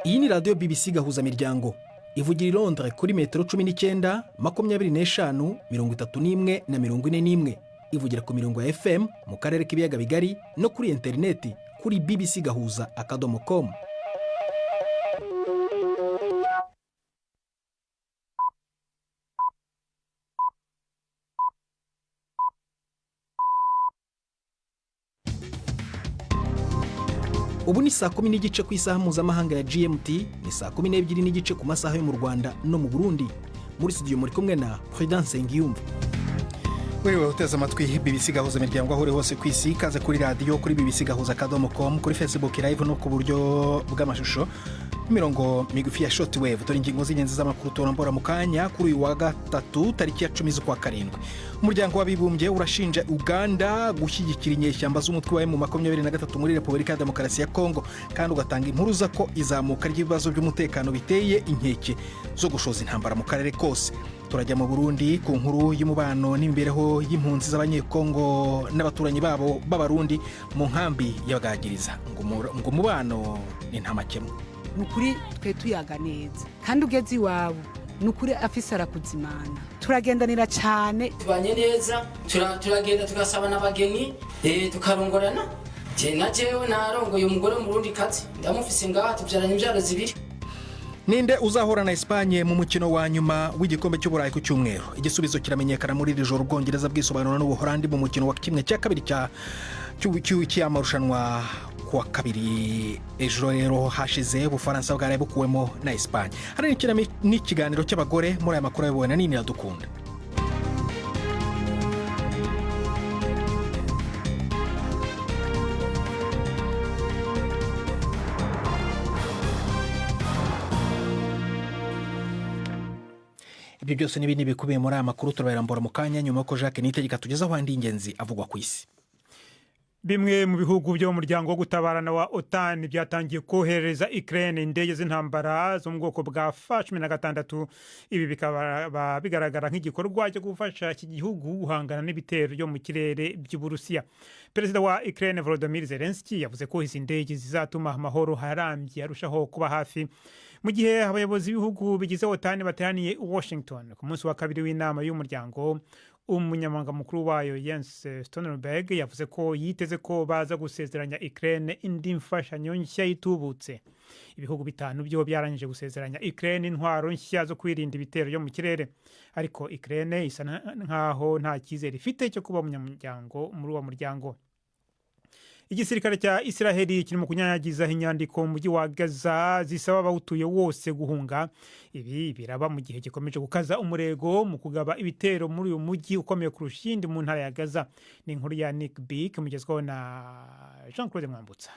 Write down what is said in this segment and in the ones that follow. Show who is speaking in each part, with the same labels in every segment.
Speaker 1: Iyi ni radiyo BBC gahuza miryango ivugira i Londres kuri metero 19, 25, 31 na 41. Ivugira ku mirongo ya FM mu karere k'ibiyaga bigari no kuri interineti kuri bbcgahuza.com. Ubu ni saa 10 n'igice ku isaha mpuzamahanga ya GMT, ni saa 12 n'igice ku masaha yo mu Rwanda no mu Burundi. Muri studio muri kumwe na Prudence Ngiyumva. Wewe uteze amatwi BBC gahuza miryango aho uri hose ku isi, kaze kuri radio kuri bbcgahuza.com, kuri Facebook live no ku buryo bw'amashusho, imirongo migufi ya shortwave. Tori ingingo z'ingenzi z'amakuru turambora mu kanya kuri uyu wa gatatu tariki ya 10 z'ukwa karindwi. Umuryango w'abibumbye urashinja Uganda gushyigikira inyeshyamba z'umutwe wa M23 muri Repubulika ya Demokarasi ya Kongo, kandi ugatanga impuruza ko izamuka ry'ibibazo by'umutekano biteye inkeke zo gushoza intambara mu karere kose. Turajya mu Burundi ku nkuru y'umubano n'imibereho y'impunzi z'abanyekongo n'abaturanyi babo b'abarundi mu nkambi y'abagagiriza. Ngo umubano ni ntamakemwe.
Speaker 2: Nukuri twe tuyaga neza kandi ugeze iwabo nukuri afise arakuzimana, turagendanira cyane,
Speaker 3: tubanye neza, turagenda tugasabana abageni, tukarongorana. Je najewe narongoye umugore mu Burundi kazi, ndamufise ngaha tubyaranye imbyaro zibiri.
Speaker 1: Ninde uzahora na Espagne mu mukino wa nyuma w'igikombe cy'Uburayi ku cyumweru? Igisubizo kiramenyekana muri iri joro. Ubwongereza bwisobanura n'Ubuholandi mu mukino wa kimwe cya kabiri cy'amarushanwa kuwa kabiri. Ejo rero hashize Ubufaransa bwaraye bukuwemo na Espagne. Hari n'ikiganiro cy'abagore muri aya makuru yayobowe na Nini Iradukunda. Ibyo byose n'ibindi bikubiye muri aya makuru turabarambura mu kanya nyuma ko Jacques Niyitegeka tugezaho andi ingenzi avugwa ku isi.
Speaker 4: Bimwe mu bihugu byo mu muryango wo gutabarana wa OTAN byatangiye kohereza Ukraine indege z'intambara zo mu bwoko bwa F-16. Ibi bikaba bigaragara nk'igikorwa cyo gufasha iki gihugu guhangana n'ibitero byo mu kirere by'Uburusiya. Perezida wa Ukraine Volodymyr Zelensky yavuze ko izi ndege zizatuma amahoro harambye arushaho kuba hafi. Mu gihe abayobozi b'ibihugu bigize OTAN bateraniye i Washington ku munsi wa kabiri w'inama y'umuryango, umunyamabanga mukuru wayo Jens Stoltenberg yavuze ko yiteze ko baza gusezeranya Ukraine indi mfashanyo nshya itubutse. Ibihugu bitanu byo byarangije gusezeranya Ukraine intwaro nshya zo kwirinda ibitero byo mu kirere, ariko Ukraine isa nkaho nta cyizere ifite cyo kuba umunyamuryango muri uwo muryango. Igisirikare cya Israeli kirimo kunyanyagiza inyandiko mu mujyi wa Gaza zisaba abawutuye wose guhunga. Ibi biraba mu gihe gikomeje gukaza umurego mu kugaba ibitero muri uyu mujyi ukomeye kurusha iyindi mu ntara ya Gaza. Ni inkuru ya Nick Bick mugezweho na Jean-Claude Mwambutsa.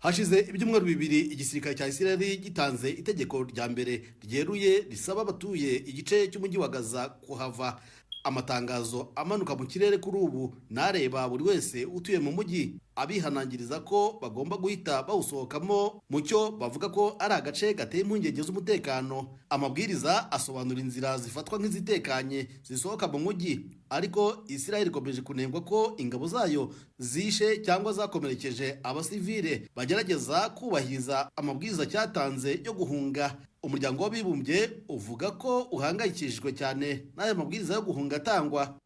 Speaker 5: Hashize ibyumweru bibiri igisirikare cya Israeli gitanze itegeko rya mbere ryeruye risaba abatuye igice cy'umujyi wa Gaza kuhava. Amatangazo amanuka mu kirere kuri ubu nareba buri wese utuye mu mujyi abihanangiriza ko bagomba guhita bawusohokamo mu cyo bavuga ko ari agace gateye impungenge z'umutekano. Amabwiriza asobanura inzira zifatwa nk'izitekanye zisohoka mu mujyi, ariko Israel ikomeje kunengwa ko ingabo zayo zishe cyangwa zakomerekeje abasivile bagerageza kubahiriza amabwiriza cyatanze yo guhunga. Umuryango w'abibumbye uvuga ko uhangayikishijwe cyane n'aya mabwiriza yo guhunga atangwa.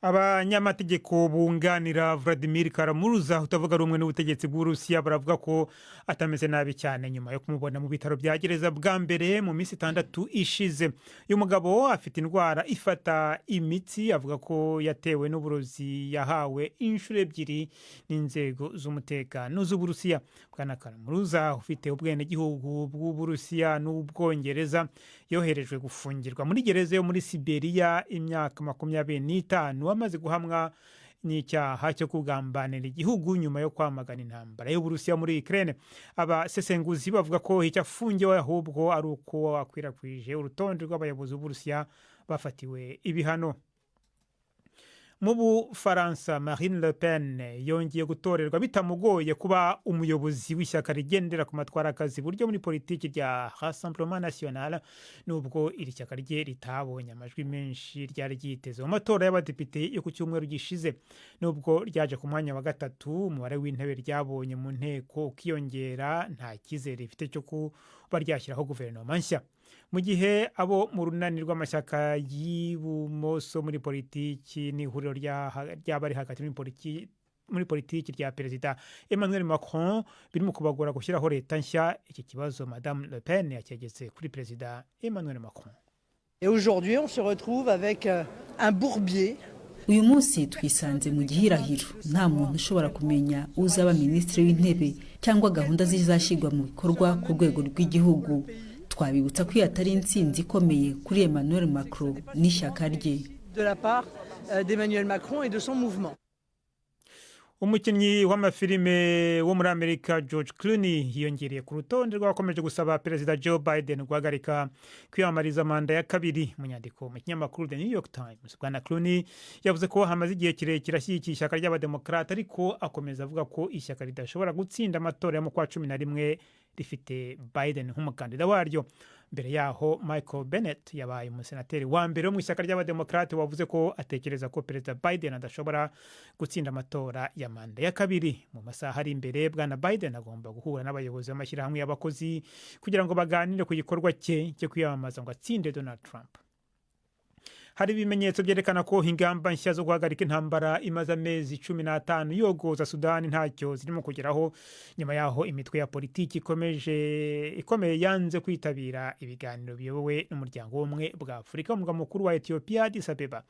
Speaker 4: Abanyamategeko bunganira Vladimir Karamuruza utavuga rumwe n'ubutegetsi bw'Urusiya baravuga ko atameze nabi cyane nyuma yo kumubona mu bitaro bya gereza bwa mbere mu minsi 6 ishize. Uyu mugabo afite indwara ifata imitsi, avuga ko yatewe n'uburozi yahawe inshuro ebyiri n'inzego z'umutekano z'Uburusiya. Bwana Karamuruza ufite ubwene gihugu bw'Uburusiya n'Ubwongereza yoherejwe gufungirwa muri gereza yo muri Siberia imyaka 25 amaze guhamwa n'icyaha cyo kugambanira igihugu nyuma yo kwamagana intambara y'Uburusiya muri Ukraine. Abasesenguzi bavuga ko icyo afungiwe ahubwo ari uko akwirakwije urutonde rw'abayobozi b'Uburusiya bafatiwe ibihano. mu Bufaransa Marine Le Pen yongeye gutorerwa bitamugoye kuba umuyobozi w'ishyaka rigendera ku matwarakazi buryo muri politiki rya Rassemblement National, nubwo iri shyaka rye ritabonye amajwi menshi ryari ryiteze mu matora y'abadepite yo ku cyumweru gishize. Nubwo ryaje ku mwanya wa gatatu, umubare w'intebe ryabonye mu nteko ukiyongera, nta cyizere rifite cyo kuba ryashyiraho guverinoma nshya, mu gihe abo mu runani rw'amashyaka y'ibumoso muri politiki n'ihuriro ry'abari hagati muri politiki rya perezida Emmanuel Macron birimo kubagora gushyiraho leta nshya. Iki kibazo Madame Le Pen yacyegetse kuri perezida Emmanuel Macron.
Speaker 6: Et aujourd'hui on se retrouve avec un bourbier.
Speaker 7: Uyu munsi twisanze mu gihirahiro, nta muntu ushobora kumenya uzaba minisitiri w'intebe cyangwa gahunda zizashyirwa mu bikorwa ku rwego rw'igihugu. Twabibutsa ko atari intsinzi ikomeye kuri Emmanuel Macron n'ishyaka rye.
Speaker 6: De la part d'Emmanuel Macron et de son mouvement.
Speaker 4: Umukinnyi w'amafilime wo muri Amerika George Clooney yiyongereye ku rutonde rw'abakomeje gusaba perezida Joe Biden guhagarika kwiyamamariza manda ya kabiri. Mu nyandiko mu kinyamakuru The New York Times, Bwana Clooney yavuze ko hamaze igihe kirekire ashyigikiye ishyaka ry'abademokrate, ariko akomeza avuga ko ishyaka ridashobora gutsinda amatora yo mu kwa 11 rifite Biden nk'umukandida waryo. Mbere yaho Michael Bennet yabaye umusenateri wa mbere wo mu ishyaka ry'abademokrate wavuze ko atekereza ko perezida Biden adashobora gutsinda amatora ya manda ya kabiri. Mu masaha ari imbere, Bwana Biden agomba guhura n'abayobozi b'amashyirahamwe y'abakozi kugira ngo baganire ku gikorwa cye cyo kwiyamamaza ngo atsinde Donald Trump. Hari ibimenyetso byerekana ko ingamba nshya zo guhagarika intambara imaze amezi 15 yogoza Sudani ntacyo zirimo kugeraho, nyuma yaho imitwe ya politiki ikomeye yanze kwitabira ibiganiro biyobowe n'umuryango w'ubumwe bwa Afurika mu murwa mukuru wa Ethiopia Addis Abeba.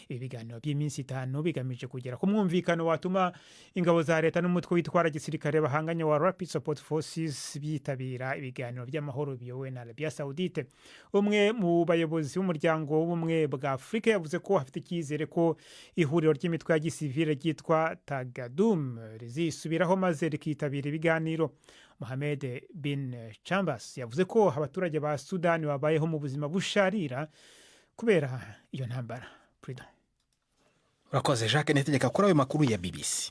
Speaker 4: Ibi biganiro by'iminsi 5 bigamije kugera ku mwumvikano watuma ingabo za leta n'umutwe witwara gisirikare bahanganye wa Rapid Support Forces bitabira ibiganiro by'amahoro biyobowe na Arabia Saudite. Umwe mu bayobozi b'umuryango w'ubumwe bwa Afurika yavuze ko hafite icyizere ko ihuriro ry'imitwe ya gisivile ryitwa Tagadum rizisubiraho maze rikitabira ibiganiro. Mohamed bin Chambas yavuze ko abaturage ba Sudani babayeho mu buzima busharira kubera iyo ntambara.
Speaker 1: Urakoze Jacques Nitegeka kuri ayo makuru ya BBC.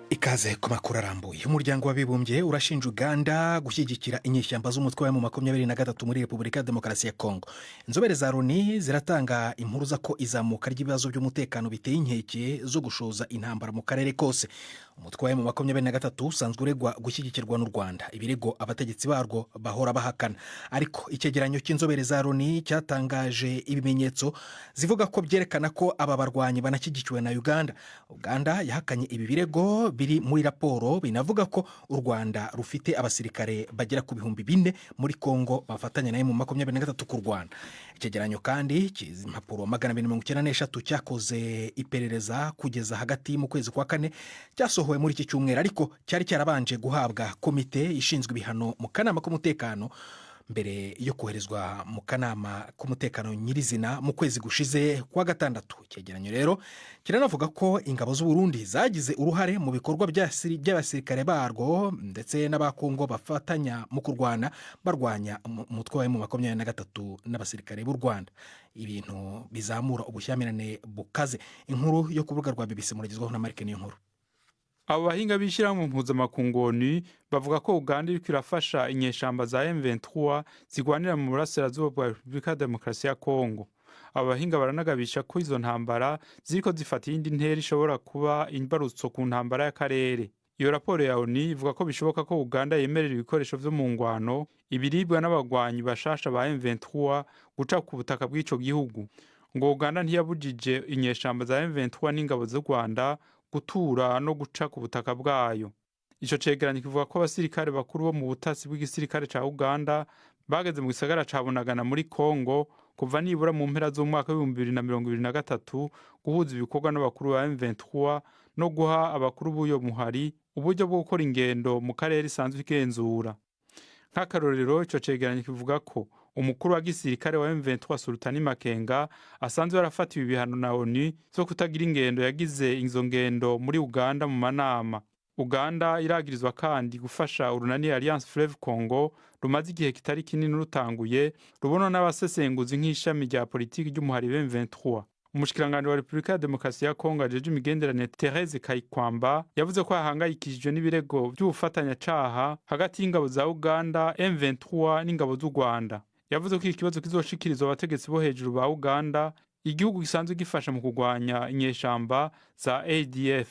Speaker 1: Ikaze ku makuru arambuye. Umuryango w'abibumbye urashinja Uganda gushyigikira inyeshyamba z'umutwe wa M23 muri Repubulika ya Demokarasi ya Kongo. Inzobere za Loni ziratanga impuruza ko izamuka ry'ibibazo by'umutekano biteye inkeke zo gushoza intambara mu karere kose. Umutwe wa M23 usanzwe uregwa gushyigikirwa n'u Rwanda, ibirego abategetsi barwo bahora bahakana. Ariko icyegeranyo cy'inzobere za Loni cyatangaje ibimenyetso zivuga ko byerekana ko aba barwanyi banashyigikiwe na Uganda. Uganda yahakanye ibi birego biri muri raporo binavuga ko u Rwanda rufite abasirikare bagera ku 4,000 muri Kongo bafatanya na M23 ku Rwanda. Icyegeranyo kandi impapuro 293 cyakoze iperereza kugeza hagati mu kwezi kwa 4 cyasohowe muri iki cyumweru, ariko cyari cyarabanje guhabwa komite ishinzwe ibihano mu kanama k'umutekano mbere yo koherezwa mu kanama k'umutekano nyirizina mu kwezi gushize kwa 6. Icyegeranyo rero kiranavuga ko ingabo z'u Burundi zagize uruhare mu bikorwa by'abasirikare barwo ndetse n'abakongo bafatanya mu kurwana barwanya umutwe wa M23 n'abasirikare b'u Rwanda. Ibintu bizamura ubushyamirane bukaze. Inkuru yo ku rubuga rwa BBC muragezwaho na Mark Niyonkuru.
Speaker 8: Abo bahinga b'ishyirahamwe mpuzamakungoni bavuga ko Uganda iriko irafasha inyeshamba za M23 zigwanira mu burasirazuba bwa Repubulika ya Demokarasi ya Kongo. Abo bahinga baranagabisha ko izo ntambara ziriko zifata iyindi ntera ishobora kuba imbarutso ku ntambara y'akarere. Iyo raporo ya ONU ivuga ko bishoboka ko Uganda yemerera ibikoresho vyo mu ngwano, ibiribwa n'abagwanyi bashasha ba M23 guca ku butaka bw'ico gihugu. Ngo Uganda ntiyabujije inyeshamba za M23 n'ingabo z'u Rwanda gutura no guca ku butaka bwayo. Ico cegeranyo kivuga ko abasirikare bakuru bo mu butasi bw'igisirikare ca Uganda bageze mu gisagara ca Bunagana muri Kongo kuva nibura mu mpera z'umwaka wa 2023 guhuza ibikorwa n'abakuru ba M23 no guha abakuru b'uyo muhari uburyo bwo gukora ingendo mu karere isanzwe igenzura. Nk'akarorero, ico cegeranyo kivuga ko umukuru wa gisirikare wa M23 Sultani Makenga asanzwe yarafatiwe ibihano na ONU zo kutagira ingendo yagize izo ngendo muri Uganda mu manama. Uganda iragirizwa kandi gufasha urunani Alliance Fleuve Congo rumaze igihe kitari kinini rutanguye rubona n'abasesenguzi nk'ishami rya politiki ry'umuhari M23. Umushikiranganje wa Republika ya Demokarasi ya Kongo ajeje imigenderanire Therese Kayikwamba yavuze ko ahangayikishijwe n'ibirego by'ubufatanyacaha hagati y'ingabo za Uganda, M23 n'ingabo z'u Rwanda. Yavuze ko ikibazo kizoshikirizwa abategetsi bo hejuru ba Uganda, igihugu gisanzwe gifasha mu kurwanya inyeshamba za ADF.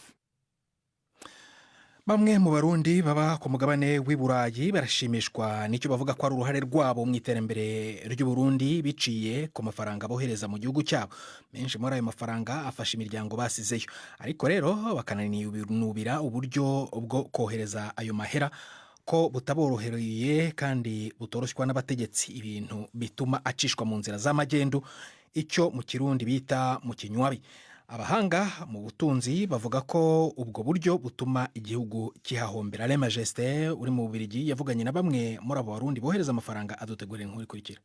Speaker 1: Bamwe mu Barundi baba ku mugabane w'i Burayi barashimishwa n'icyo bavuga ko ari uruhare rwabo mu iterambere ry'u Burundi biciye ku mafaranga bohereza mu gihugu cyabo. Menshi muri ayo mafaranga afasha imiryango basizeyo, ariko rero bakananubira uburyo bwo kohereza ayo mahera ko butaborohereye kandi butoroshywa n'abategetsi, ibintu bituma acishwa mu nzira z'amagendu, icyo mu Kirundi bita mu kinywabi. Abahanga mu butunzi bavuga ko ubwo buryo butuma igihugu kihahombera. Le Majesté uri mu Bubiligi yavuganye na bamwe muri abo Barundi bohereza amafaranga, adutegurira inkuru ikurikira.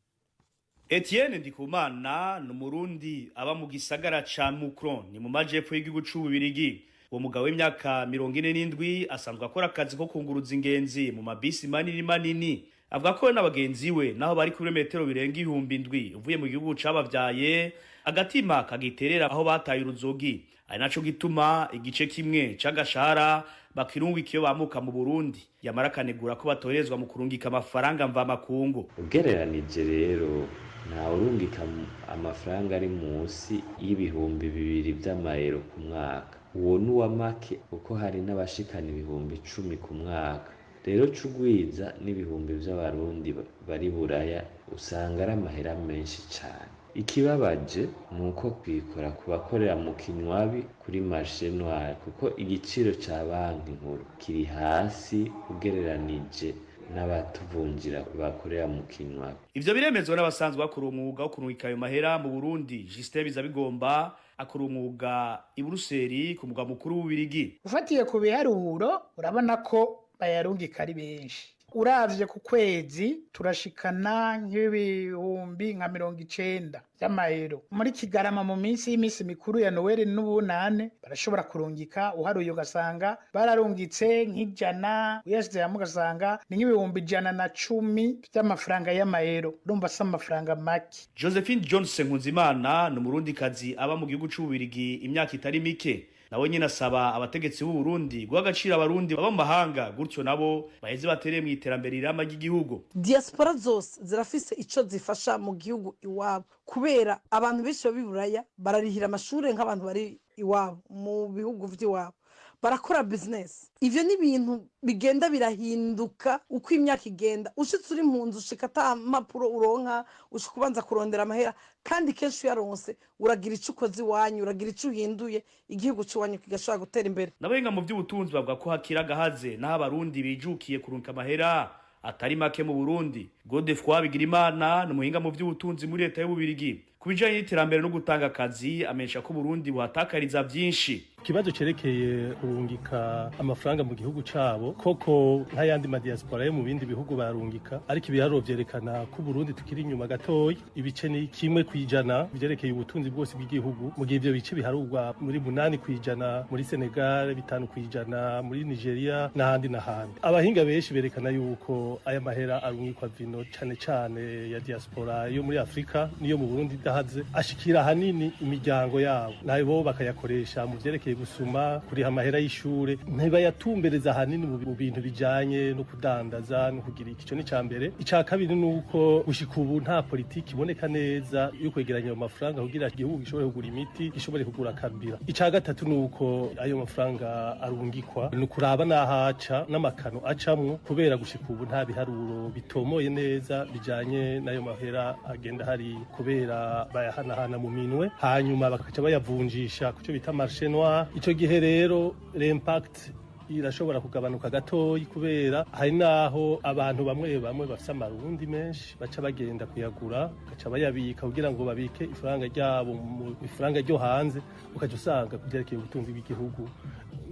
Speaker 9: Etienne Ndikumana ni Umurundi aba mu gisagara ca Mukron, ni mu majepfo y'igihugu c'u Bubiligi. Uwo mugabo w'imyaka 47 asanzwe akora akazi ko kunguruza ingenzi mu mabisi manini. Avuga ko n'abagenzi we naho bari kuri metero birenga 7,000 uvuye mu gihugu cabavyaye, agatima kagiterera aho bataye uruzogi, ari naco gituma igice kimwe c'agashara bakirungikiye bamuka mu Burundi, yamara kanegura ko batorezwa mu kurungika amafaranga mva makungu.
Speaker 10: Ugereranije rero nta urungika amafaranga ari munsi y'ibihumbi 2 by'amayero ku mwaka. Uwo nuwa make uko hari n'abashikana ibihumbi 10 ku mwaka. Rero cugwiza n'ibihumbi by'abarundi bari Buraya usanga ari amahera menshi cyane. Ikibabaje nuko kwikora kubakorera mu kinywabi kuri marché noir, kuko igiciro ca banki nkuru kiri hasi ugereranije n'abatuvunjira bakorera mu kinywabi.
Speaker 9: Ivyo biremezwa n'abasanzwe bakora umwuga wo kurungika ayo mahera mu Burundi. Justin Bizabigomba akora umwuga i Buruseli ku mugwa mukuru w'Ububirigi.
Speaker 11: Ufatiye ku biharuro urabona ko bayarungika ari benshi. Uravye ku kwezi turashikana nk'ibihumbi nka 90 by'amayero. Muri Kigarama mu minsi y'imisi mikuru ya Noel n'ubunane barashobora kurungika, uharuye ugasanga bararungitse nk'ijana, uyasize hamwe ugasanga ni nk'ibihumbi 110 by'amafaranga y'amayero. Urumva se amafaranga make.
Speaker 9: Josephine Johnson Nkunzimana ni Umurundikazi aba mu gihugu c'Ububirigi imyaka itari mike. Nawe nyine asaba abategetsi b'u Burundi guha agaciro abarundi baba mu mahanga, gutyo nabo baheze batereye mu iterambere irama ry'igihugu.
Speaker 12: Diaspora zose zirafise ico zifasha mu gihugu iwabo, kubera abantu benshi babiburaya bararihira amashure nk'abantu bari iwabo mu bihugu vy'iwabo, barakora business. Ivyo ni ibintu bigenda birahinduka uko imyaka igenda. Ushitse uri mu nzu ushika ata mapuro uronka, ushikubanza kurondera amahera, kandi kenshi yaronse uragira ico ukoze iwanyu, uragira ico uhinduye, igihugu cy'iwanyu kigashobora gutera imbere.
Speaker 9: Nabenga mu by'ubutunzi bavuga ko hakiraga haze naho abarundi bijukiye kurunka amahera atari make mu Burundi. Godefroid Bigirimana ni umuhinga mu by'ubutunzi muri leta y'Ububirigi. Kubijanye n'iterambere no gutanga akazi amesha ko Burundi buhatakariza byinshi.
Speaker 13: Kibazo cerekeye kurungika amafaranga mu gihugu cabo, koko nk'ayandi ma diaspora yo mu bindi bihugu barungika, ariko ibiharuro vyerekana ko Burundi tukiri inyuma gatoyi, ibice ni 1% vyerekeye ubutunzi bwose bw'igihugu, mu gihe ivyo bice biharurwa muri 8%, muri Senegal 5%, muri Nigeria n'ahandi n'ahandi. Abahinga benshi berekana yuko aya mahera arungikwa vino cane ya diaspora yo muri Afrika niyo mu Burundi dahaze ashikira hanini imiryango yabo, nayo bo bakayakoresha mu vyerekeye gusuma, kuriha amahera y'ishure, ntibayatumbereza hanini mu bintu bijanye no kudandaza no kugira ico ni cambere. Ica kabiri nuko gushika ubu nta politiki iboneka neza yo kwegeranya ayo mafaranga kugira igihugu gishobore kugura imiti, gishobore kugura kabira. Ica gatatu nuko ayo mafaranga arungikwa nukuraba nahaca n'amakano acamwo, kubera gushika ubu nta biharuro bitomoye neza bijanye n'ayo mahera agenda hari, kubera bayahanahana mu minwe hanyuma bakaca bayavunjisha kuco bita marché noir. Ico gihe rero l'impact irashobora kugabanuka gatoyi, kubera hari naho abantu bamwe bafise amarundi menshi baca bagenda kuyagura, baca bayabika kugira ngo babike ifaranga ryabo mu ifaranga ryo hanze, ukaca usanga kuvyerekeye ubutunzi bw'igihugu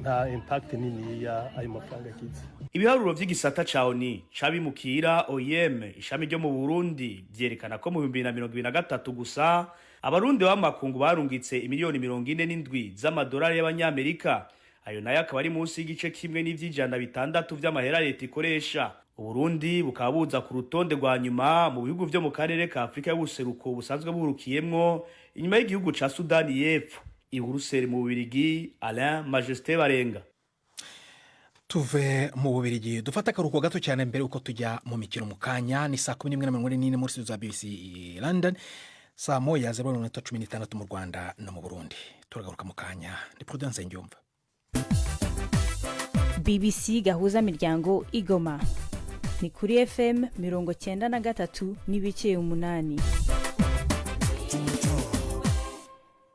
Speaker 13: nta impact nini ya ayo mafaranga agize.
Speaker 9: Ibiharuro vy'igisata ca ONU cabimukira OIM ishami ryo mu Burundi vyerekana ko mu 2023 gusa abarundi b'amakungu barungitse imiliyoni 47 z'amadolari y'abanyamerika. ayo nayo akaba ari munsi y'igice kimwe n'ivy'ijana bitandatu vy'amahera leta ikoresha. Uburundi bukaba buza ku rutonde rwa nyuma mu bihugu vyo mu karere ka Afrika y'ubuseruko busanzwe buhurukiyemwo inyuma y'igihugu ca Sudani y'Epfo. I Buruseli mu Bubiligi, Alain Majesté Barenga.
Speaker 1: Tuve mu Bubiligi dufata akaruhuko gato cyane mbere uko tujya mu mikino mu kanya. Ni saa 11:44 muri studio za BBC London, saa 1:16 mu Rwanda no mu Burundi. Turagaruka mu kanya. Ni Prudence Ngyumva.
Speaker 14: BBC gahuza miryango Igoma ni kuri FM 93 n'ibice 8.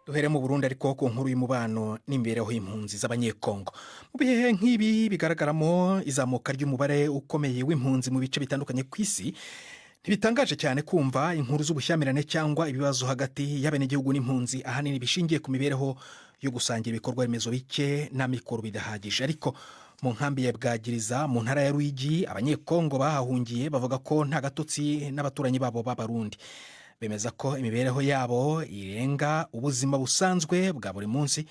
Speaker 1: Duhere mu Burundi ariko ku nkuru y'umubano n'imbereho y'impunzi z'abanyekongo. Mu bihe nk'ibi bigaragaramo izamuka ry'umubare ukomeye w'impunzi mu bice bitandukanye ku isi, ntibitangaje cyane kumva inkuru z'ubushyamirane cyangwa ibibazo hagati y'abenegihugu n'impunzi ahanini bishingiye ku mibereho yo gusangira ibikorwa remezo bike n'amikoro bidahagije. Ariko mu nkambi ya Bwagiriza mu ntara ya Ruyigi abanyekongo bahahungiye bavuga ko nta gatotsi n'abaturanyi babo b'Abarundi. Bemeza ko imibereho yabo irenga ubuzima busanzwe bwa buri munsi,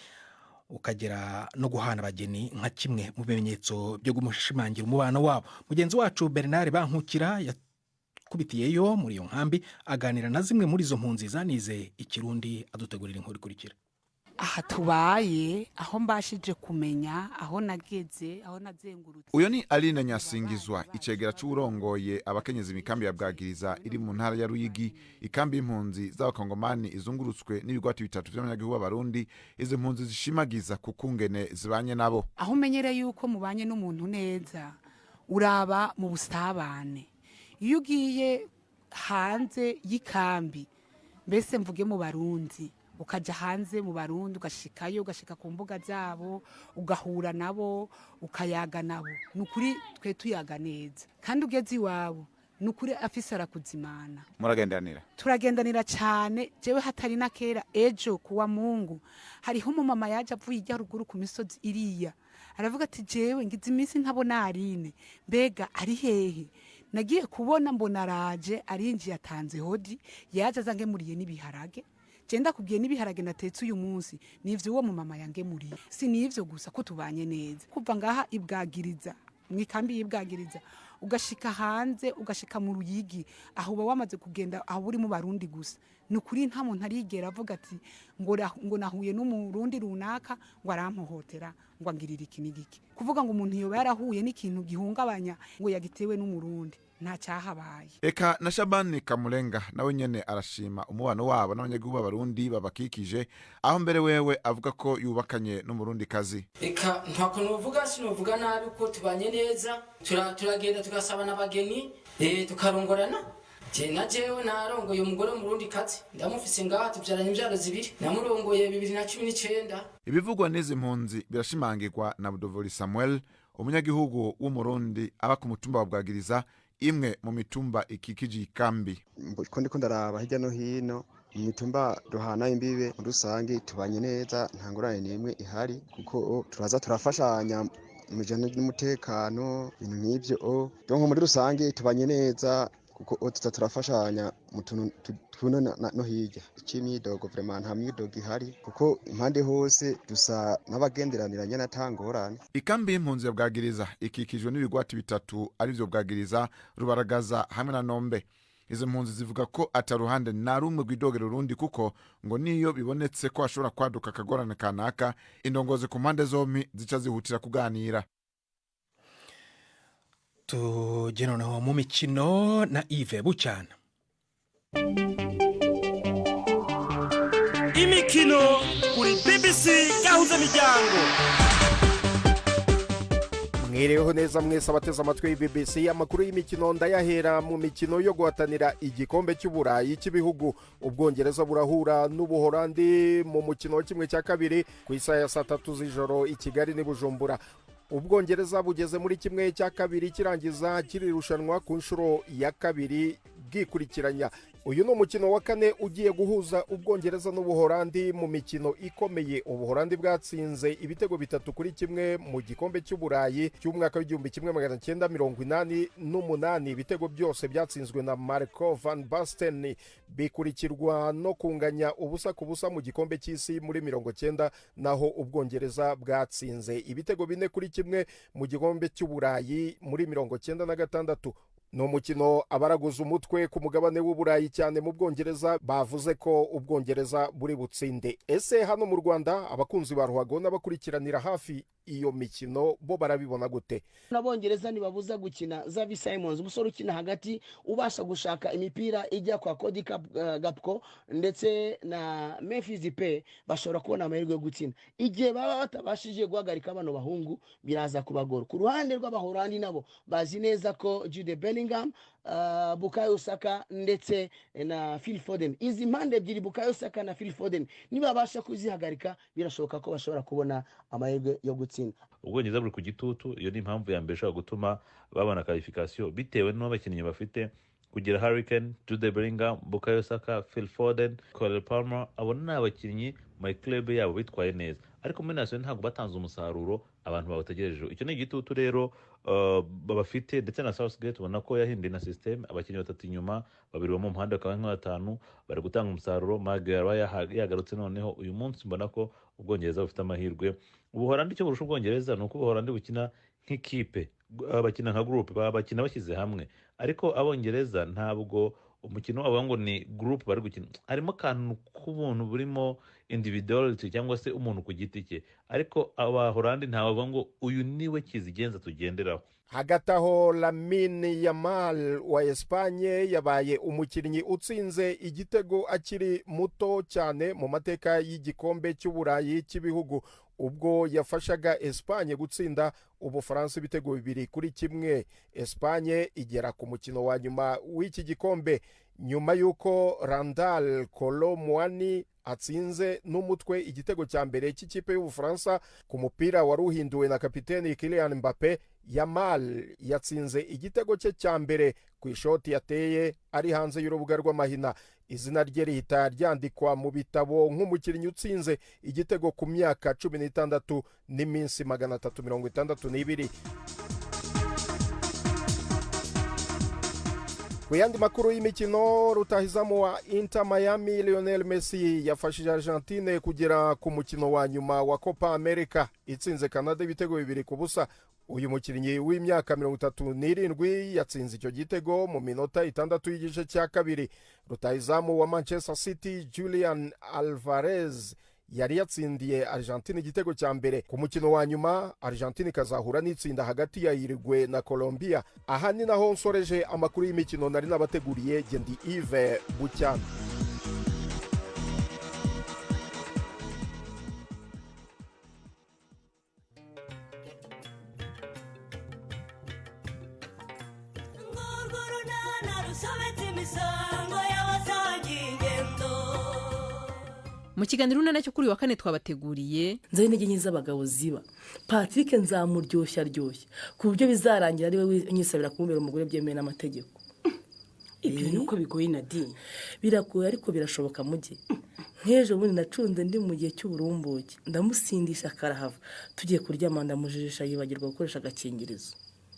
Speaker 1: ukagera no guhana abageni nka kimwe mu bimenyetso byo gumushimangira umubano wabo. Mugenzi wacu Bernard Bankukira yakubitiyeyo muri iyo nkambi aganira na zimwe muri izo mpunzi zanize ikirundi adutegurira inkuru ikurikira.
Speaker 2: Aha tubaye aho mbashije kumenya aho nageze aho nazengurutse.
Speaker 15: Uyo ni Aline Nyasingizwa icegera c'urongoye abakenyezi imikambi ya Bwagiriza iri mu ntara ya Ruyigi, ikambi y'impunzi z'abakongomani izungurutswe n'ibigwati bitatu vy'abanyagihugu b'Abarundi. Izo mpunzi zishimagiza kukungene zibanye nabo.
Speaker 2: Aho umenyere yuko mubanye n'umuntu neza uraba mu busabane. Iyo ugiye hanze y'ikambi, mbese mvuge mu Barundi, ukaja hanze mu Barundi ugashikayo ugashika ku mbuga zabo ugahura nabo ukayaga nabo, nukuri twe tuyaga neza. Kandi ugeze iwabo nukuri afise arakuzimana.
Speaker 15: Muragendanira?
Speaker 2: Turagendanira cyane. Jewe hatari na kera ejo kuwa Mungu hariho umumama yaje avuye ijya ruguru ku misozi iriya, aravuga ati jewe ngize iminsi ntabona Aline, mbega ari hehe? Nagiye kubona mbona araje arinjiye atanze hodi, yaje azangemuriye n'ibiharage. Jenda kubwiye n'ibiharage natetse uyu munsi nivyo uwo mu mama yangemuriye. Si nivyo gusa ko tubanye neza. Kuva ngaha Ibwagiriza, mwikambi y'Ibwagiriza ugashika hanze ugashika mu Ruyigi, aho uba wamaze kugenda aho uri mu Barundi gusa. Nukuri nta muntu arigera avuga ati ngo nahuye n'umurundi runaka ngo arampohotera ngo angirira iki n'igiki. Kuvuga ngo umuntu yoba yarahuye n'ikintu gihungabanya ngo yagitewe n'umurundi nta cyahabaye.
Speaker 15: Eka na Shabani Kamulenga nawe nyene arashima umubano wabo n'abanyagihugu b'Abarundi babakikije, aho mbere wewe avuga ko yubakanye n'umurundi kazi.
Speaker 3: Eka ntako nuvuga sinovuga nabi ko tubanye neza, turagenda tugasaba n'abageni tukarongorana. Jewe narongoye umugore w'umurundi kazi, ndamufise ngaha tubyaranye imbyaro zibiri, namurongoye 2019.
Speaker 15: Ibivugwa n'izi mpunzi birashimangirwa na Budovoli Samuel, umunyagihugu w'umurundi aba ku mutumba wa Bwagiriza, imwe mu mitumba ikikije ikambi.
Speaker 16: Ko ndiko ndaraba hirya no hino imitumba duhana imbibe muri rusange tubanye neza, nta ngorane n'imwe ihari kuko turaza turafashanya mu bijanye n'umutekano, ibintu nk'ivyo. Donc muri rusange tubanye neza kuko turafashanya mu tuntu no hirya. Ikimyidogo vraiment nta myidogo ihari kuko impande hose dusa n'abagenderaniranye natangorane.
Speaker 15: Ikambi y'impunzi ya Bwagiriza ikikijwe n'ibigwati bitatu arivyo Bwagiriza, Rubaragaza hamwe na Nombe. Izo mpunzi zivuga ko ataruhande na rumwe rw'idogero rundi kuko ngo niyo bibonetse ko ashobora kwaduka akagorane kanaka, indongozi ku mpande zompi zica zihutira kuganira.
Speaker 1: Tugenoneho mu mikino na Yves Bucyana.
Speaker 17: Imikino kuri BBC gahuza miryango. Mwireho neza mwese abateze amatwi y'BBC. Amakuru y'imikino ndayahera mu mikino yo guhatanira igikombe cy'Uburayi cy'ibihugu. Ubwongereza burahura n'Ubuholandi mu mukino wa kimwe cya kabiri ku isaha ya 3 z'ijoro i Kigali ni Bujumbura. Ubwongereza bugeze muri kimwe cya kabiri kirangiza kiri rushanwa ku nshuro ya kabiri bwikurikiranya. uyu ni umukino wa kane ugiye guhuza ubwongereza n'ubuholandi mu mikino ikomeye. ubuholandi bwatsinze ibitego 3-1 mu gikombe cy'uburayi cy'umwaka w'1988. ibitego byose byatsinzwe na Marco van Basten, bikurikirwa no kunganya ubusa ku busa mu gikombe cy'isi muri 1990, naho ubwongereza bwatsinze ibitego 4-1 mu gikombe cy'uburayi muri 1996. ni umukino abaraguza umutwe ku mugabane w'uburayi cyane mu bwongereza bavuze ko ubwongereza buri butsinde. Ese hano mu Rwanda abakunzi ba ruhago n'abakurikiranira hafi iyo mikino bo barabibona gute?
Speaker 18: N'abongereza nibabuza gukina Xavi Simons, umusore ukina hagati ubasha gushaka imipira ijya kwa Cody Gakpo ndetse na Memphis Depay, bashobora kubona amahirwe yo gutsinda. Igihe baba batabashije guhagarika bano bahungu biraza kubagora. Ku ruhande rw'abahorandi nabo bazi neza ko Jude Bellingham, Bukayo Saka ndetse na Phil Foden, izi mpande ebyiri Bukayo Saka na Phil Foden nibabasha kuzihagarika birashoboka ko bashobora kubona amahirwe yo gutsinda.
Speaker 19: Ubwongereza buri ku gitutu, iyo ni impamvu ya mbere ishobora gutuma babona qualification bitewe n'abakinnyi bafite, kugira Harry Kane, Jude Bellingham, Bukayo Saka, Phil Foden, Cole Palmer. Abo ni abakinnyi mu club yabo bitwaye neza, ariko muri national ntabwo batanze umusaruro abantu babategerejeho. Icyo ni igitutu rero babafite, ndetse na Southgate ubona ko yahinduye na system, abakinnyi 3 inyuma 2 mu muhanda bakaba nka 5 bari gutanga umusaruro. Maguire yagarutse, noneho uyu munsi mbona ko ubwongereza bufite amahirwe. Ubuholandi icyo burusha ubwongereza ni uko ubuholandi bukina nk'ikipe, bakina nka group, bakina bashyize hamwe, ariko abongereza ntabwo umukino wabo ngo ni group bari gukina, harimo kantu k'ubuntu burimo individuality cyangwa se umuntu ku giti cye, ariko abaholandi ntabwo ngo uyu niwe kizigenza tugenderaho.
Speaker 17: Hagati aho Lamine Yamal wa Espanye yabaye umukinnyi utsinze igitego akiri muto cyane mu mateka y'igikombe cy'uburayi cy'ibihugu, ubwo yafashaga Espanye gutsinda Ubufaransa ibitego 2-1. Espanye igera ku mukino wa nyuma w'iki gikombe nyuma y'uko Randal Kolo Muani atsinze n'umutwe igitego cya mbere cy'ikipe y'Ubufaransa ku mupira wari uhinduwe na kapiteni Kylian Mbappe. Yamal yatsinze igitego cye cya mbere ku ishoti yateye ari hanze y'urubuga rw'amahina. Izina rye rihita ryandikwa mu bitabo nk'umukinnyi utsinze igitego ku myaka 16 n'iminsi 362. Ku yandi makuru y'imikino, rutahizamu wa Inter Miami Lionel Messi yafashije Argentine kugera ku mukino wa nyuma wa Copa America itsinze Canada ibitego 2-0. uyu mukinnyi w'imyaka 37 yatsinze icyo gitego mu minota 6 y'igice cya kabiri. Rutahizamu wa Manchester City Julian Alvarez yari yatsindiye Argentine igitego cya mbere. Ku mukino wa nyuma Argentine ikazahura n'itsinda hagati ya Uruguay na Colombia. Aha ni naho nsoreje amakuru y'imikino nari nabateguriye. Gendi Yves Bucyana.
Speaker 20: Mu kiganiro runana cyo kuri wa kane twabateguriye
Speaker 21: nzari intege nke z'abagabo ziba Patrick nzamuryoshya aryoshya ku buryo bizarangira ari we nyisabira kumubera umugore byemewe n'amategeko.
Speaker 22: Ibyo nuko bigoye Nadine.
Speaker 21: Biragoye ariko birashoboka mujye. Nk'ejo bundi nacunze ndi mu gihe cy'uburumbuke ndamusindisha karahava tugiye kuryama ndamujijisha yibagirwa gukoresha agakingirizo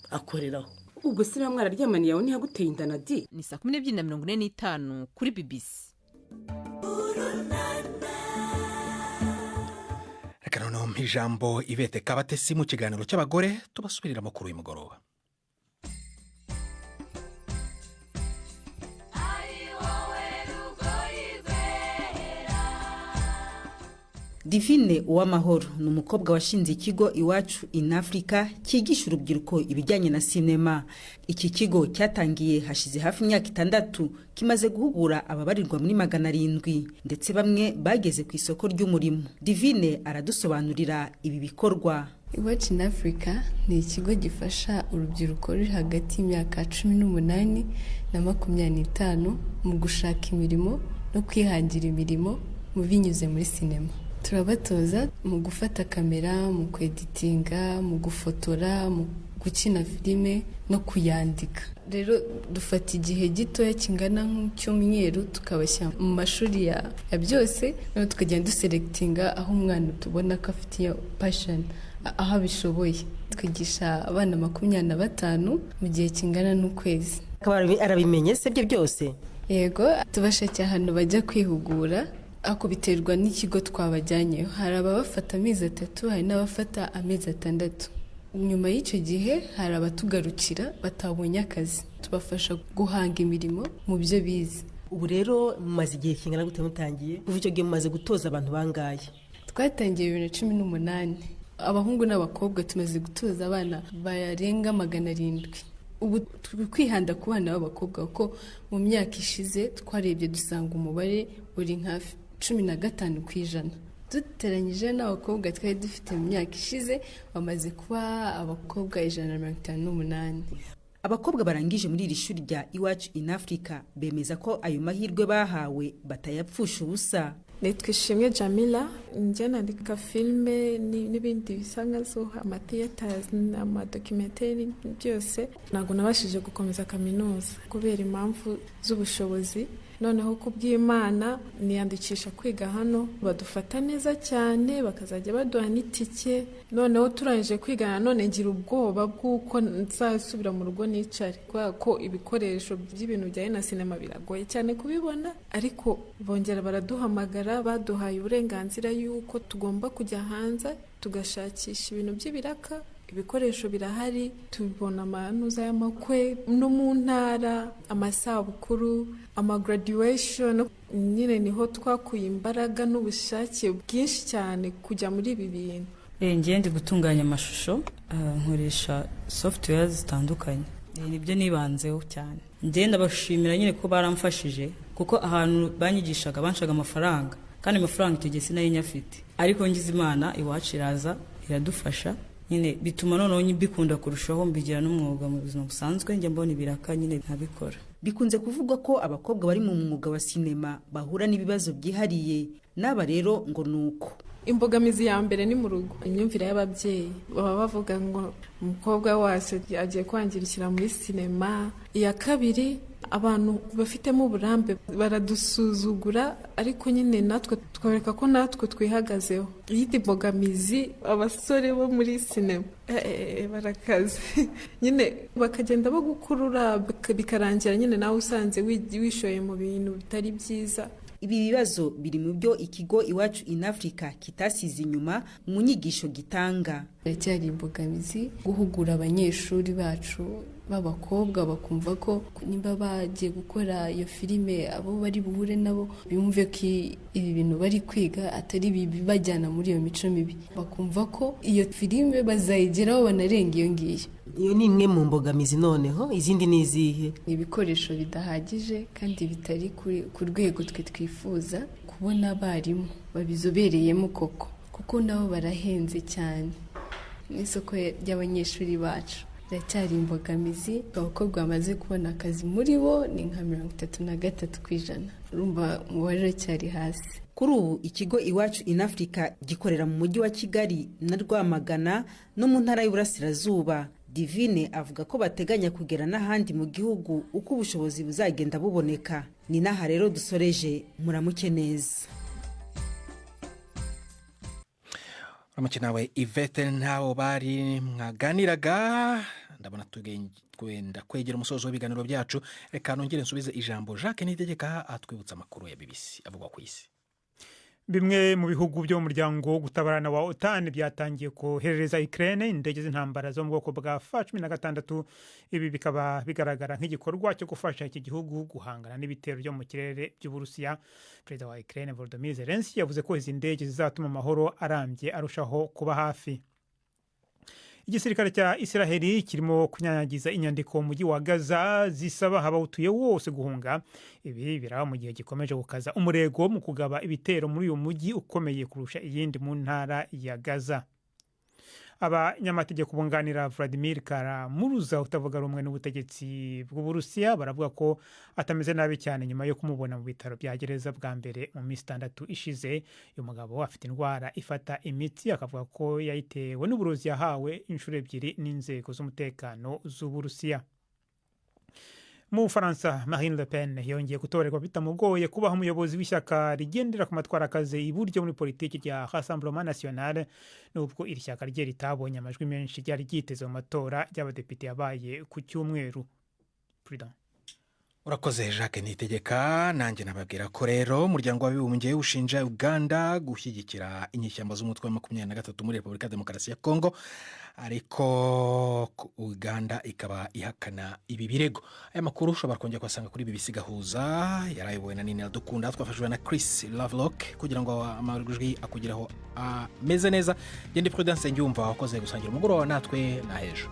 Speaker 21: akoreraho.
Speaker 22: Ubwo se na mwararyamaniye yawe ntiyaguteye inda Nadine?
Speaker 20: Ni 12:45 kuri BBC.
Speaker 1: Reka noneho ijambo Ivete Kabatesi mu kiganiro cy'abagore tubasubirira amakuru y'umugoroba.
Speaker 7: Divine Uwamahoro ni umukobwa washinze ikigo Iwacu in Africa cyigisha urubyiruko ibijyanye na sinema. Iki kigo cyatangiye hashize hafi imyaka 6, kimaze guhugura ababarirwa muri 700 ndetse bamwe bageze ku isoko ry'umurimo. Divine aradusobanurira ibi bikorwa.
Speaker 23: Iwacu in Africa ni ikigo gifasha urubyiruko ruri hagati y'imyaka 18 na 25 mu gushaka imirimo no kwihangira imirimo mu binyuze muri sinema. Turabatoza mu gufata kamera, mu kweditinga, mu gufotora, mu gukina filime no kuyandika. Rero dufata igihe gitoya kingana nk'icyumweru tukabashyira mu mashuri ya byose, noneho tukagenda duselectinga aho umwana tubona ko afite iyo passion, aho abishoboye. Twigisha abana 25 mu gihe kingana n'ukwezi.
Speaker 4: Arabimenye se byo byose?
Speaker 23: Yego, tubashakira ahantu bajya kwihugura, ako biterwa n'ikigo twabajyanyeho. Hari abafata amezi 3, hari n'abafata amezi 6. Nyuma y'icyo gihe hari abatugarukira batabonye akazi, tubafasha guhanga imirimo mu byo bize.
Speaker 4: Ubu rero mumaze igihe kingana gute mutangiye? Kuva icyo gihe mumaze gutoza abantu bangaye?
Speaker 23: Twatangiye 2018. Abahungu n'abakobwa tumaze gutoza abana barenga 700. Ubu kwihanda ku bana b'abakobwa kuko mu myaka ishize twarebye dusanga umubare uri nka 15%. Duteranyije n'abakobwa twari dufite mu myaka ishize bamaze kuba abakobwa 158.
Speaker 7: Abakobwa barangije muri iri shuri rya Iwacu in Africa bemeza ko ayo mahirwe bahawe batayapfusha ubusa.
Speaker 5: Nitwa Ishimwe Jamila, njye nandika filime n'ibindi bisa nkazo amatheaters n'amadocumentary byose. Ntabwo nabashije gukomeza kaminuza kubera impamvu z'ubushobozi. Noneho kubw'Imana niyandikisha kwiga hano, badufata neza cyane, bakazajya baduha n'itike. Noneho turangije kwiga none ngira ubwoba bw'uko nzasubira mu rugo nicare, kubera ko ibikoresho by'ibintu bya na sinema biragoye cyane kubibona. Ariko bongera baraduhamagara, baduhaye uburenganzira yuko tugomba kujya hanze tugashakisha ibintu by'ibiraka. Ibikoresho birahari, tubona amanuza y'amakwe no mu ntara, amasabukuru, graduation. Nyine niho twakuye imbaraga n'ubushake bwinshi cyane kujya muri ibi bintu.
Speaker 6: Ngiye ndi gutunganya amashusho, nkoresha software zitandukanye. Nibyo nibanzeho cyane. Ngiye ndabashimira nyine ko baramfashije kuko ahantu banyigishaga banshaga amafaranga, kandi amafaranga icyo gihe sinari nyafite. Ariko ngize Imana Iwacu iraza iradufasha. Nyine bituma noneho mbikunda kurushaho, mbigira n'umwuga mu buzima busanzwe, njye mbona ibiraka nyine nkabikora.
Speaker 7: Bikunze kuvugwa ko abakobwa bari mu mwuga wa sinema bahura n'ibibazo byihariye, n'aba rero ngo nuko.
Speaker 5: Imbogamizi ya mbere ni mu rugo, imyumvire y'ababyeyi. Baba bavuga ngo umukobwa wacu agiye kwangirikira muri sinema. Iya kabiri, abantu bafitemo uburambe baradusuzugura, ariko nyine natwe twereka ko natwe twihagazeho. Iyindi mbogamizi, abasore bo muri sinema barakaze nyine bakagenda bagukurura bikarangira nyine nawe usanze wishoye mu bintu bitari byiza.
Speaker 7: Ibi bibazo biri mu byo ikigo Iwacu in Africa kitasize inyuma mu nyigisho gitanga.
Speaker 23: Cyari imbogamizi guhugura abanyeshuri bacu b'abakobwa bakumva ko nimba bagiye gukora iyo filime abo bari buhure nabo bumve ko ibi bintu bari kwiga atari bibi bajyana muri iyo mico mibi, bakumva ko iyo filime bazayigeraho banarenga iyo ngiyo.
Speaker 4: Iyo ni imwe mu mbogamizi. Noneho izindi ni izihe?
Speaker 23: Ibikoresho bidahagije kandi bitari ku rwego twe twifuza, kubona abarimu babizobereyemo koko kuko nabo barahenze cyane. N'isoko ry'abanyeshuri bacu riracyari imbogamizi. Abakobwa bamaze kubona akazi muri bo ni nka 33%. Urumva umubare uracyari hasi.
Speaker 7: Kuri ubu ikigo Iwacu in Africa gikorera mu mujyi wa Kigali na Rwamagana no mu ntara y'Uburasirazuba. Divine avuga ko bateganya kugera n'ahandi mu gihugu uko ubushobozi buzagenda buboneka. Ni naha rero dusoreje, muramuke neza.
Speaker 1: Uramuke nawe Yvette, ntawo bari mwaganiraga. Ndabona twenda kwegera umusozo w'ibiganiro byacu. Reka nongere nsubize ijambo Jacques Nitegeka atwibutsa amakuru ya BBC avugwa ku isi.
Speaker 24: Bimwe mu bihugu byo mu muryango wo gutabarana wa OTAN byatangiye koherereza Ukraine indege z'intambara zo mu bwoko bwa F-16. Ibi bikaba bigaragara nk'igikorwa cyo gufasha iki gihugu guhangana n'ibitero byo mu kirere by'Uburusiya. Perezida wa Ukraine Volodymyr Zelensky yavuze ko izi ndege zizatuma amahoro arambye arushaho kuba hafi. Igisirikare cya Israeli kirimo kunyanyagiza inyandiko mu mujyi wa Gaza zisaba abawutuye wose guhunga. Ibi biraba mu gihe gikomeje gukaza umurego mu kugaba ibitero muri uyu mujyi ukomeye kurusha iyindi mu ntara ya Gaza. abanyamategeko bunganira Vladimir Kara-Murza utavuga rumwe n'ubutegetsi bw'Uburusiya baravuga ko atameze nabi cyane nyuma yo kumubona mu bitaro bya gereza bwa mbere mu minsi 6 ishize. uyu mugabo afite indwara ifata imitsi akavuga ko yayitewe n'uburozi yahawe inshuro 2 n'inzego z'umutekano z'Uburusiya. Mu Bufaransa, Marine Le Pen yongeye gutorerwa bitamugoye kubaho umuyobozi w'ishyaka rigendera ku matwara akaze iburyo muri politiki rya Rassemblement National, nubwo iri shyaka rye ritabonye amajwi menshi ryari ryiteze mu matora y'abadepite yabaye ku cyumweru. Prudent.
Speaker 1: Urakoze Jacques Nitegeka. Nanjye nababwira ko rero umuryango w'abibumbye ushinja Uganda gushyigikira inyeshyamba z'umutwe wa 23 muri Repubulika Demokarasi ya Kongo, ariko Uganda ikaba ihakana ibi birego. Aya makuru ushobora kongera kwasanga kuri BBC Gahuza, yarayobowe na Nina Dukunda, twafashijwe na Chris Lovelock kugira ngo amajwi akugeraho ameze neza. Ndi Prudence Ngyumva wakoze gusangira umugoroba natwe na ejo.